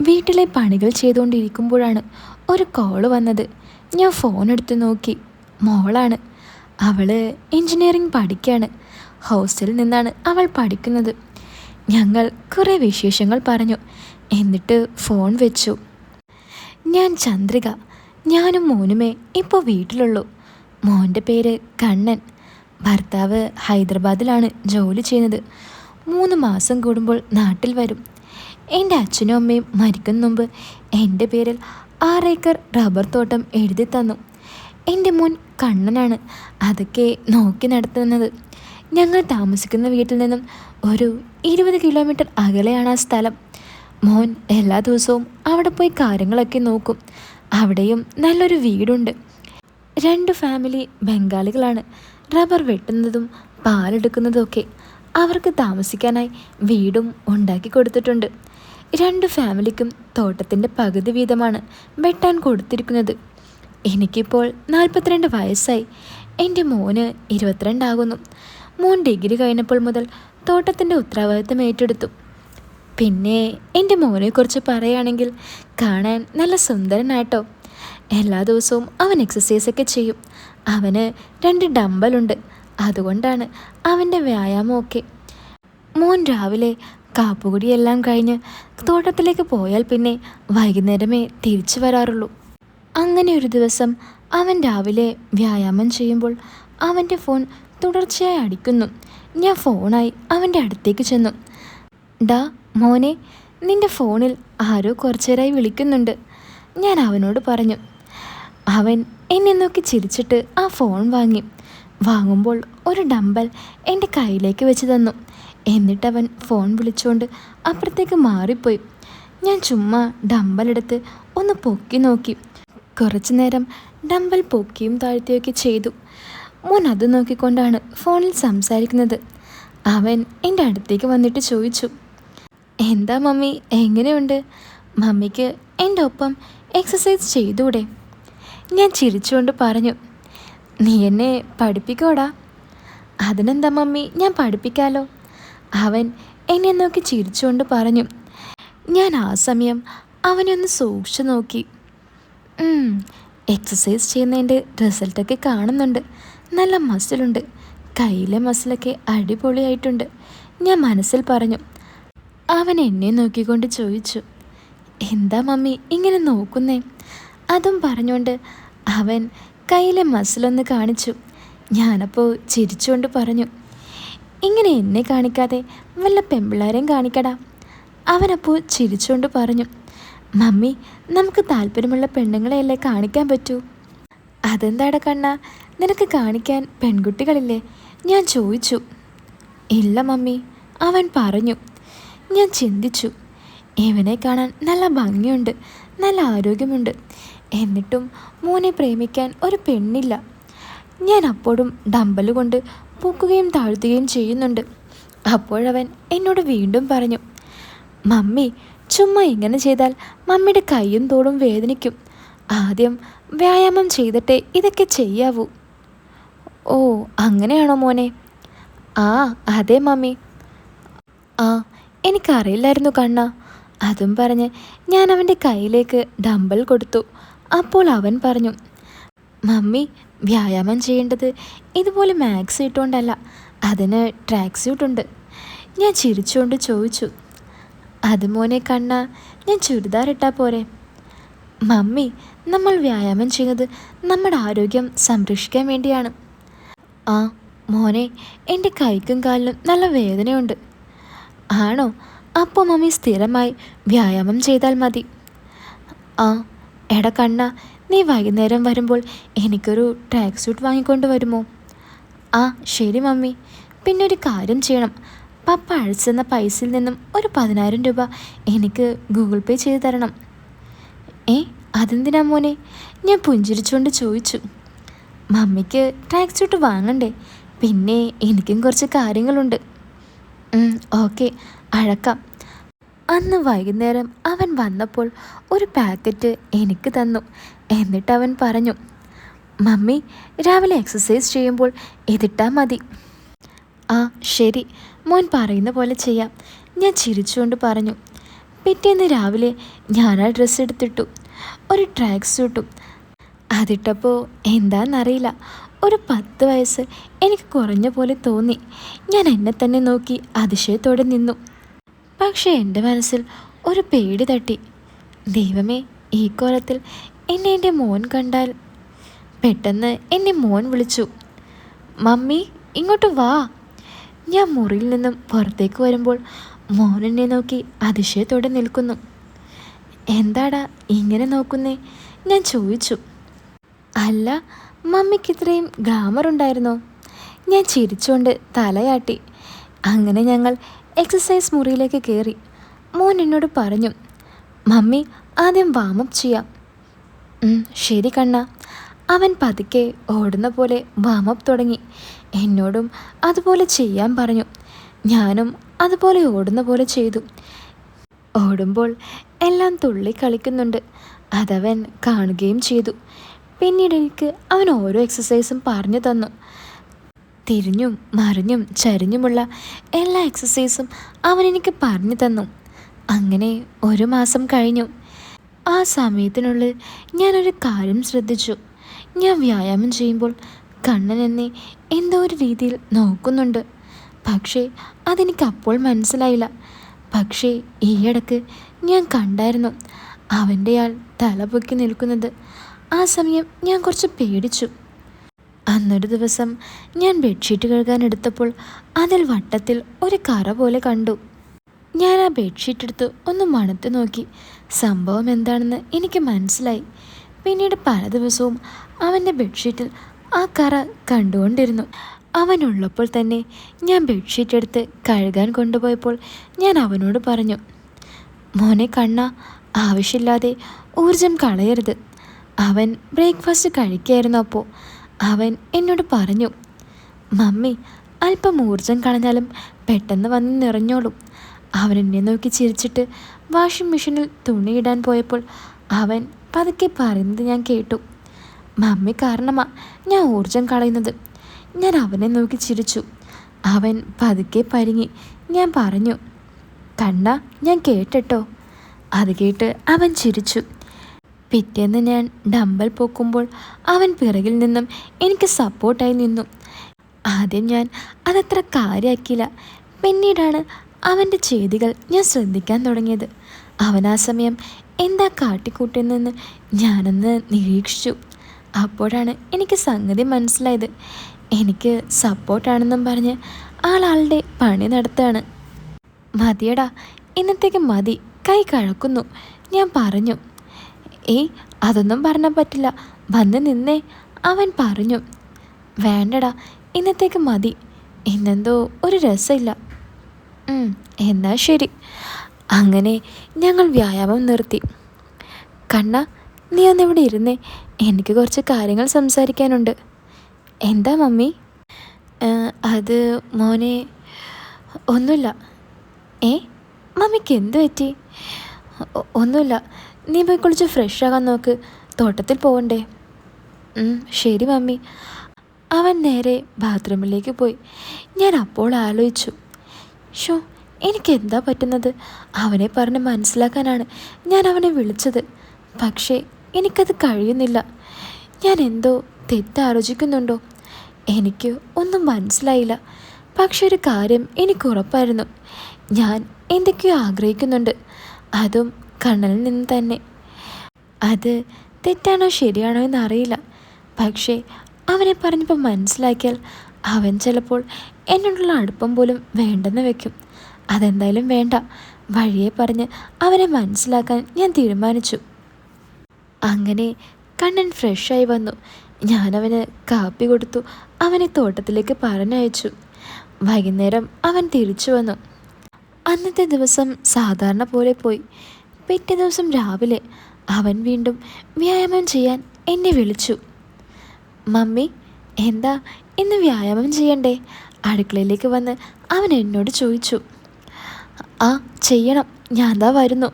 വീട്ടിലെ പണികൾ ചെയ്തുകൊണ്ടിരിക്കുമ്പോഴാണ് ഒരു കോള് വന്നത്. ഞാൻ ഫോൺ എടുത്ത് നോക്കി. മോളാണ്. അവൾ എൻജിനീയറിംഗ് പഠിക്കുകയാണ്. ഹോസ്റ്റലിൽ നിന്നാണ് അവൾ പഠിക്കുന്നത്. ഞങ്ങൾ കുറേ വിശേഷങ്ങൾ പറഞ്ഞു. എന്നിട്ട് ഫോൺ വെച്ചു. ഞാൻ ചന്ദ്രിക. ഞാനും മോനുമേ ഇപ്പോൾ വീട്ടിലുള്ളൂ. മോൻ്റെ പേര് കണ്ണൻ. ഭർത്താവ് ഹൈദരാബാദിലാണ് ജോലി ചെയ്യുന്നത്. 3 മാസം കൂടുമ്പോൾ നാട്ടിൽ വരും. എൻ്റെ അച്ഛനും അമ്മയും മരിക്കുന്ന മുമ്പ് എൻ്റെ പേരിൽ 6 ഏക്കർ റബ്ബർ തോട്ടം എഴുതി തന്നു. എൻ്റെ മോൻ കണ്ണനാണ് അതൊക്കെ നോക്കി നടത്തുന്നത്. ഞങ്ങൾ താമസിക്കുന്ന വീട്ടിൽ നിന്നും ഒരു 20 കിലോമീറ്റർ അകലെയാണ് ആ സ്ഥലം. മോൻ എല്ലാ ദിവസവും അവിടെ പോയി കാര്യങ്ങളൊക്കെ നോക്കും. അവിടെയും നല്ലൊരു വീടുണ്ട്. 2 ഫാമിലി ബംഗാളികളാണ്. റബ്ബർ വെട്ടുന്നതും പാലെടുക്കുന്നതും ഒക്കെ. അവർക്ക് താമസിക്കാനായി വീടും ഉണ്ടാക്കി കൊടുത്തിട്ടുണ്ട്. 2 ഫാമിലിക്കും തോട്ടത്തിൻ്റെ പകുതി വീതമാണ് വെട്ടാൻ കൊടുത്തിരിക്കുന്നത്. എനിക്കിപ്പോൾ 42 വയസ്സായി. എൻ്റെ മോന് 22 ആകുന്നു. മോൻ ഡിഗ്രി കഴിഞ്ഞപ്പോൾ മുതൽ തോട്ടത്തിൻ്റെ ഉത്തരവാദിത്തം ഏറ്റെടുത്തു. പിന്നെ എൻ്റെ മോനെക്കുറിച്ച് പറയുകയാണെങ്കിൽ കാണാൻ നല്ല സുന്ദരനായിട്ടോ. എല്ലാ ദിവസവും അവൻ എക്സസൈസൊക്കെ ചെയ്യും. അവന് 2 ഡമ്പലുണ്ട്. അതുകൊണ്ടാണ് അവൻ്റെ വ്യായാമമൊക്കെ. മോൻ രാവിലെ കാപ്പുകുടിയെല്ലാം കഴിഞ്ഞ് തോട്ടത്തിലേക്ക് പോയാൽ പിന്നെ വൈകുന്നേരമേ തിരിച്ചു വരാറുള്ളൂ. അങ്ങനെ ഒരു ദിവസം അവൻ രാവിലെ വ്യായാമം ചെയ്യുമ്പോൾ അവൻ്റെ ഫോൺ തുടർച്ചയായി അടിക്കുന്നു. ഞാൻ ഫോണായി അവൻ്റെ അടുത്തേക്ക് ചെന്നു. ഡാ മോനെ, നിൻ്റെ ഫോണിൽ ആരോ കുറച്ചേരായി വിളിക്കുന്നുണ്ട്, ഞാൻ അവനോട് പറഞ്ഞു. അവൻ എന്നെ നോക്കി ചിരിച്ചിട്ട് ആ ഫോൺ വാങ്ങി. വാങ്ങുമ്പോൾ ഒരു ഡമ്പൽ എൻ്റെ കയ്യിലേക്ക് വെച്ച് തന്നു. എന്നിട്ടവൻ ഫോൺ വിളിച്ചുകൊണ്ട് അപ്പുറത്തേക്ക് മാറിപ്പോയി. ഞാൻ ചുമ്മാ ഡമ്പലെടുത്ത് ഒന്ന് പൊക്കി നോക്കി. കുറച്ചു നേരം ഡമ്പൽ പൊക്കിയും താഴ്ത്തിയൊക്കെ ചെയ്തു. മോൻ അത് നോക്കിക്കൊണ്ടാണ് ഫോണിൽ സംസാരിക്കുന്നത്. അവൻ എൻ്റെ അടുത്തേക്ക് വന്നിട്ട് ചോദിച്ചു, എന്താ മമ്മി, എങ്ങനെയുണ്ട്? മമ്മിക്ക് എൻ്റെ ഒപ്പം എക്സസൈസ് ചെയ്തൂടെ? ഞാൻ ചിരിച്ചുകൊണ്ട് പറഞ്ഞു, നീ എന്നെ പഠിപ്പിക്കോടാ. അതിനെന്താ മമ്മി, ഞാൻ പഠിപ്പിക്കാലോ. അവൻ എന്നെ നോക്കി ചിരിച്ചുകൊണ്ട് പറഞ്ഞു. ഞാൻ ആ സമയം അവനെ ഒന്ന് സൂക്ഷിച്ചു നോക്കി. എക്സസൈസ് ചെയ്യുന്നതിൻ്റെ റിസൾട്ടൊക്കെ കാണുന്നുണ്ട്. നല്ല മസിലുണ്ട്. കയ്യിലെ മസിലൊക്കെ അടിപൊളിയായിട്ടുണ്ട്, ഞാൻ മനസ്സിൽ പറഞ്ഞു. അവൻ എന്നെ നോക്കിക്കൊണ്ട് ചോദിച്ചു, എന്താ മമ്മി ഇങ്ങനെ നോക്കുന്നേ? അതും പറഞ്ഞുകൊണ്ട് അവൻ കയ്യിലെ മസിലൊന്ന് കാണിച്ചു. ഞാനപ്പോൾ ചിരിച്ചുകൊണ്ട് പറഞ്ഞു, ഇങ്ങനെ എന്നെ കാണിക്കാതെ വല്ല പെമ്പിള്ളാരെയും കാണിക്കടാ. അവനപ്പോൾ ചിരിച്ചുകൊണ്ട് പറഞ്ഞു, മമ്മി, നമുക്ക് താല്പര്യമുള്ള പെണ്ണുങ്ങളെയല്ലേ കാണിക്കാൻ പറ്റൂ. അതെന്താടാ കണ്ണാ, നിനക്ക് കാണിക്കാൻ പെൺകുട്ടികളില്ലേ? ഞാൻ ചോദിച്ചു. ഇല്ല മമ്മി, അവൻ പറഞ്ഞു. ഞാൻ ചിന്തിച്ചു, ഇവനെ കാണാൻ നല്ല ഭംഗിയുണ്ട്, നല്ല ആരോഗ്യമുണ്ട്. എന്നിട്ടും മോനെ പ്രേമിക്കാൻ ഒരു പെണ്ണില്ല. ഞാൻ അപ്പോഴും ഡമ്പല് കൊണ്ട് പൂക്കുകയും താഴ്ത്തുകയും ചെയ്യുന്നുണ്ട്. അപ്പോഴവൻ എന്നോട് വീണ്ടും പറഞ്ഞു, മമ്മി, ചുമ്മാ ഇങ്ങനെ ചെയ്താൽ മമ്മിയുടെ കൈയും തോളും വേദനിക്കും. ആദ്യം വ്യായാമം ചെയ്തിട്ടേ ഇതൊക്കെ ചെയ്യാവൂ. ഓ, അങ്ങനെയാണോ മോനെ? ആ അതെ മമ്മി. ആ, എനിക്കറിയില്ലായിരുന്നു കണ്ണ. അതും പറഞ്ഞ് ഞാൻ അവൻ്റെ കയ്യിലേക്ക് ഡമ്പൽ കൊടുത്തു. അപ്പോൾ അവൻ പറഞ്ഞു, മമ്മി, വ്യായാമം ചെയ്യേണ്ടത് ഇതുപോലെ മാക്സ് ഇട്ടുകൊണ്ടല്ല, അതിന് ട്രാക്ക് സ്യൂട്ടുണ്ട്. ഞാൻ ചിരിച്ചുകൊണ്ട് ചോദിച്ചു, അത് മോനെ കണ്ണ, ഞാൻ ചുരിദാർ ഇട്ടാൽ പോരെ? മമ്മി, നമ്മൾ വ്യായാമം ചെയ്യുന്നത് നമ്മുടെ ആരോഗ്യം സംരക്ഷിക്കാൻ വേണ്ടിയാണ്. ആ മോനെ, എൻ്റെ കൈക്കും കാലിനും നല്ല വേദനയുണ്ട്. ആണോ? അപ്പോൾ മമ്മി സ്ഥിരമായി വ്യായാമം ചെയ്താൽ മതി. ആ എടാ കണ്ണ, നീ വൈകുന്നേരം വരുമ്പോൾ എനിക്കൊരു ട്രാക്ക് സ്യൂട്ട് വാങ്ങിക്കൊണ്ട് വരുമോ? ആ ശരി മമ്മി. പിന്നെ ഒരു കാര്യം ചെയ്യണം, പപ്പ അയച്ചെന്ന പൈസയിൽ നിന്നും ഒരു 10,000 രൂപ എനിക്ക് ഗൂഗിൾ പേ ചെയ്ത് തരണം. അതെന്തിനാ മോനെ? ഞാൻ പുഞ്ചിരിച്ചുകൊണ്ട് ചോദിച്ചു. മമ്മിക്ക് ട്രാക്ക് സ്യൂട്ട് വാങ്ങണ്ടേ, പിന്നെ എനിക്കും കുറച്ച് കാര്യങ്ങളുണ്ട്. ഓക്കെ, അഴക്കാം. അന്ന് വൈകുന്നേരം അവൻ വന്നപ്പോൾ ഒരു പാക്കറ്റ് എനിക്ക് തന്നു. എന്നിട്ട് അവൻ പറഞ്ഞു, മമ്മി, രാവിലെ എക്സസൈസ് ചെയ്യുമ്പോൾ ഇതിട്ടാൽ മതി. ആ ശരി, മോൻ പറയുന്ന പോലെ ചെയ്യാം, ഞാൻ ചിരിച്ചുകൊണ്ട് പറഞ്ഞു. പിറ്റേന്ന് രാവിലെ ഞാൻ ആ ഡ്രസ്സ് എടുത്തിട്ടു, ഒരു ട്രാക്ക് സൂട്ടും. അതിട്ടപ്പോൾ എന്താണെന്നറിയില്ല, ഒരു 10 വയസ്സ് എനിക്ക് കുറഞ്ഞ പോലെ തോന്നി. ഞാൻ എന്നെ തന്നെ നോക്കി അതിശയത്തോടെ നിന്നു. പക്ഷേ എൻ്റെ മനസ്സിൽ ഒരു പേടി തട്ടി. ദൈവമേ, ഈ കോലത്തിൽ എന്നെ എൻ്റെ മോൻ കണ്ടാൽ. പെട്ടെന്ന് എന്നെ മോൻ വിളിച്ചു, മമ്മി ഇങ്ങോട്ട് വാ. ഞാൻ മുറിയിൽ നിന്നും പുറത്തേക്ക് വരുമ്പോൾ മോൻ എന്നെ നോക്കി അതിശയത്തോടെ നിൽക്കുന്നു. എന്താടാ ഇങ്ങനെ നോക്കുന്നേ? ഞാൻ ചോദിച്ചു. അല്ല, മമ്മിക്ക് ഇത്രയും ഗ്ലാമർ ഉണ്ടായിരുന്നോ? ഞാൻ ചിരിച്ചുകൊണ്ട് തലയാട്ടി. അങ്ങനെ ഞങ്ങൾ എക്സസൈസ് മുറിയിലേക്ക് കയറി. മോൻ എന്നോട് പറഞ്ഞു, മമ്മി ആദ്യം വാമപ്പ് ചെയ്യാം. ശരി കണ്ണ. അവൻ പതുക്കെ ഓടുന്ന പോലെ വാമപ്പ് തുടങ്ങി. എന്നോടും അതുപോലെ ചെയ്യാൻ പറഞ്ഞു. ഞാനും അതുപോലെ ഓടുന്ന പോലെ ചെയ്തു. ഓടുമ്പോൾ എല്ലാം തുള്ളി കളിക്കുന്നുണ്ട്, അതവൻ കാണുകയും ചെയ്തു. പിന്നീട് എനിക്ക് അവൻ ഓരോ എക്സസൈസും പറഞ്ഞു തന്നു. തിരിഞ്ഞും മറിഞ്ഞും ചരിഞ്ഞുമുള്ള എല്ലാ എക്സസൈസും അവൻ എനിക്ക് പറഞ്ഞു തന്നു. അങ്ങനെ 1 മാസം കഴിഞ്ഞു. ആ സമയത്തിനുള്ളിൽ ഞാനൊരു കാര്യം ശ്രദ്ധിച്ചു. ഞാൻ വ്യായാമം ചെയ്യുമ്പോൾ കണ്ണൻ എന്നെ എന്തോ ഒരു രീതിയിൽ നോക്കുന്നുണ്ട്. പക്ഷേ അതെനിക്ക് അപ്പോൾ മനസ്സിലായില്ല. പക്ഷേ ഈയിടക്ക് ഞാൻ കണ്ടായിരുന്നു അവൻ്റെയാൾ തല പൊക്കി നിൽക്കുന്നത്. ആ സമയം ഞാൻ കുറച്ച് പേടിച്ചു. അന്നൊരു ദിവസം ഞാൻ ബെഡ്ഷീറ്റ് കഴുകാൻ എടുത്തപ്പോൾ അതിൽ വട്ടത്തിൽ ഒരു കറ പോലെ കണ്ടു. ഞാൻ ആ ബെഡ്ഷീറ്റ് എടുത്ത് ഒന്ന് മണത്ത് നോക്കി. സംഭവം എന്താണെന്ന് എനിക്ക് മനസ്സിലായി. പിന്നീട് പല ദിവസവും അവൻ്റെ ബെഡ്ഷീറ്റിൽ ആ കറ കണ്ടുകൊണ്ടിരുന്നു. അവനുള്ളപ്പോൾ തന്നെ ഞാൻ ബെഡ്ഷീറ്റ് എടുത്ത് കഴുകാൻ കൊണ്ടുപോയപ്പോൾ ഞാൻ അവനോട് പറഞ്ഞു, മോനെ കണ്ണ, ആവശ്യമില്ലാതെ ഊർജം കളയരുത്. അവൻ ബ്രേക്ക്ഫാസ്റ്റ് കഴിക്കായിരുന്നു. അപ്പോൾ അവൻ എന്നോട് പറഞ്ഞു, മമ്മി അല്പം ഊർജം കളഞ്ഞാലും പെട്ടെന്ന് വന്ന് നിറഞ്ഞോളും. അവൻ എന്നെ നോക്കി ചിരിച്ചിട്ട് വാഷിംഗ് മെഷീനിൽ തുണിയിടാൻ പോയപ്പോൾ അവൻ പതുക്കെ പറയുന്നത് ഞാൻ കേട്ടു, മമ്മി കാരണമാണ് ഞാൻ ഊർജം കളയുന്നത്. ഞാൻ അവനെ നോക്കി ചിരിച്ചു. അവൻ പതുക്കെ പരിങ്ങി. ഞാൻ പറഞ്ഞു, കണ്ണ ഞാൻ കേട്ടോ. അത് കേട്ട് അവൻ ചിരിച്ചു. പിറ്റേന്ന് ഞാൻ ഡമ്പൽ പൊക്കുമ്പോൾ അവൻ പിറകിൽ നിന്നും എനിക്ക് സപ്പോർട്ടായി നിന്നു. ആദ്യം ഞാൻ അതത്ര കാര്യമാക്കിയില്ല. പിന്നീടാണ് അവൻ്റെ ചെയ്തികൾ ഞാൻ ശ്രദ്ധിക്കാൻ തുടങ്ങിയത്. അവൻ ആ സമയം എന്താ കാട്ടിക്കൂട്ടുന്നതെന്ന് ഞാനൊന്ന് നിരീക്ഷിച്ചു. അപ്പോഴാണ് എനിക്ക് സംഗതി മനസ്സിലായത്. എനിക്ക് സപ്പോർട്ടാണെന്നും പറഞ്ഞ് ആളുടെ പണി നടത്തുകയാണ്. മതിയടാ, ഇന്നത്തേക്ക് മതി, കൈ കഴക്കുന്നു, ഞാൻ പറഞ്ഞു. അതൊന്നും പറഞ്ഞാൽ പറ്റില്ല, വന്ന് നിന്നേ, അവൻ പറഞ്ഞു. വേണ്ടടാ, ഇന്നത്തേക്ക് മതി, ഇന്നെന്തോ ഒരു രസമില്ല. എന്നാൽ ശരി. അങ്ങനെ ഞങ്ങൾ വ്യായാമം നിർത്തി. കണ്ണ, നീ ഒന്നിവിടെ ഇരുന്നേ, എനിക്ക് കുറച്ച് കാര്യങ്ങൾ സംസാരിക്കാനുണ്ട്. എന്താ മമ്മി? അത് മോനെ, ഒന്നുമില്ല. മമ്മിക്ക് എന്തു പറ്റി? ഒന്നുമില്ല, നീ പോയി കുളിച്ച് ഫ്രഷ് ആകാൻ നോക്ക്, തോട്ടത്തിൽ പോകണ്ടേ? ശരി മമ്മി. അവൻ നേരെ ബാത്റൂമിലേക്ക് പോയി. ഞാൻ അപ്പോൾ ആലോചിച്ചു, എനിക്കെന്താ പറ്റുന്നത്? അവനെ പറഞ്ഞ് മനസ്സിലാക്കാനാണ് ഞാൻ അവനെ വിളിച്ചത്. പക്ഷേ എനിക്കത് കഴിയുന്നില്ല. ഞാൻ എന്തോ തെറ്റാലോചിക്കുന്നുണ്ടോ? എനിക്ക് ഒന്നും മനസ്സിലായില്ല. പക്ഷെ ഒരു കാര്യം എനിക്ക് ഉറപ്പായിരുന്നു, ഞാൻ എന്തൊക്കെയോ ആഗ്രഹിക്കുന്നുണ്ട്, അതും കണ്ണനിൽ നിന്ന് തന്നെ. അത് തെറ്റാണോ ശരിയാണോ എന്നറിയില്ല. പക്ഷേ അവനെ പറഞ്ഞപ്പോൾ മനസ്സിലാക്കിയാൽ അവൻ ചിലപ്പോൾ എന്നോടുള്ള അടുപ്പം പോലും വേണ്ടെന്ന് വെക്കും. അതെന്തായാലും വേണ്ട. വഴിയെ പറഞ്ഞ് അവനെ മനസ്സിലാക്കാൻ ഞാൻ തീരുമാനിച്ചു. അങ്ങനെ കണ്ണൻ ഫ്രഷായി വന്നു. ഞാനവന് കാപ്പി കൊടുത്തു. അവനെ തോട്ടത്തിലേക്ക് പറഞ്ഞയച്ചു. വൈകുന്നേരം അവൻ തിരിച്ചു വന്നു. അന്നത്തെ ദിവസം സാധാരണ പോലെ പോയി. പിറ്റേ ദിവസം രാവിലെ അവൻ വീണ്ടും വ്യായാമം ചെയ്യാൻ എന്നെ വിളിച്ചു. മമ്മി, എന്താ ഇന്ന് വ്യായാമം ചെയ്യണ്ടേ? അടുക്കളയിലേക്ക് വന്ന് അവൻ എന്നോട് ചോദിച്ചു. ചെയ്യണം, ഞാൻ ദാ വരുന്നു,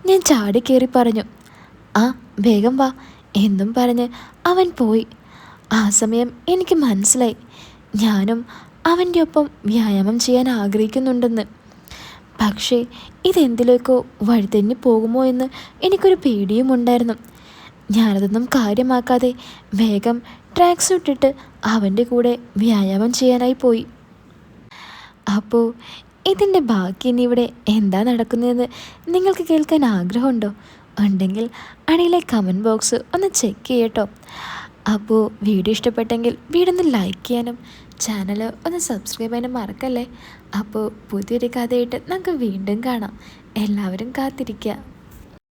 ഞാൻ ചാടി കയറി പറഞ്ഞു. വേഗം വാ എന്നും പറഞ്ഞ് അവൻ പോയി. ആ സമയം എനിക്ക് മനസ്സിലായി, ഞാനും അവൻ്റെ ഒപ്പം വ്യായാമം ചെയ്യാൻ ആഗ്രഹിക്കുന്നുണ്ടെന്ന്. പക്ഷേ ഇതെന്തിലേക്കോ വഴിതെന്നി പോകുമോ എന്ന് എനിക്കൊരു പേടിയും ഉണ്ടായിരുന്നു. ഞാനതൊന്നും കാര്യമാക്കാതെ വേഗം ട്രാക്ക് സൂട്ടിട്ട് അവൻ്റെ കൂടെ വ്യായാമം ചെയ്യാനായി പോയി. അപ്പോൾ ഇതിൻ്റെ ബാക്കി ഇനി ഇവിടെ എന്താ നടക്കുന്നതെന്ന് നിങ്ങൾക്ക് കേൾക്കാൻ ആഗ്രഹമുണ്ടോ? ഉണ്ടെങ്കിൽ അടിയിലെ കമൻറ്റ് ബോക്സ് ഒന്ന് ചെക്ക് ചെയ്യട്ടോ. അപ്പോൾ വീഡിയോ ഇഷ്ടപ്പെട്ടെങ്കിൽ വീഡിയോ ഒന്ന് ലൈക്ക് ചെയ്യാനും ചാനൽ ഒന്ന് സബ്സ്ക്രൈബ് ചെയ്യാനും മറക്കല്ലേ. അപ്പോൾ പുതിയൊരു കഥയായിട്ട് നമുക്ക് വീണ്ടും കാണാം. എല്ലാവരും കാത്തിരിക്കുക.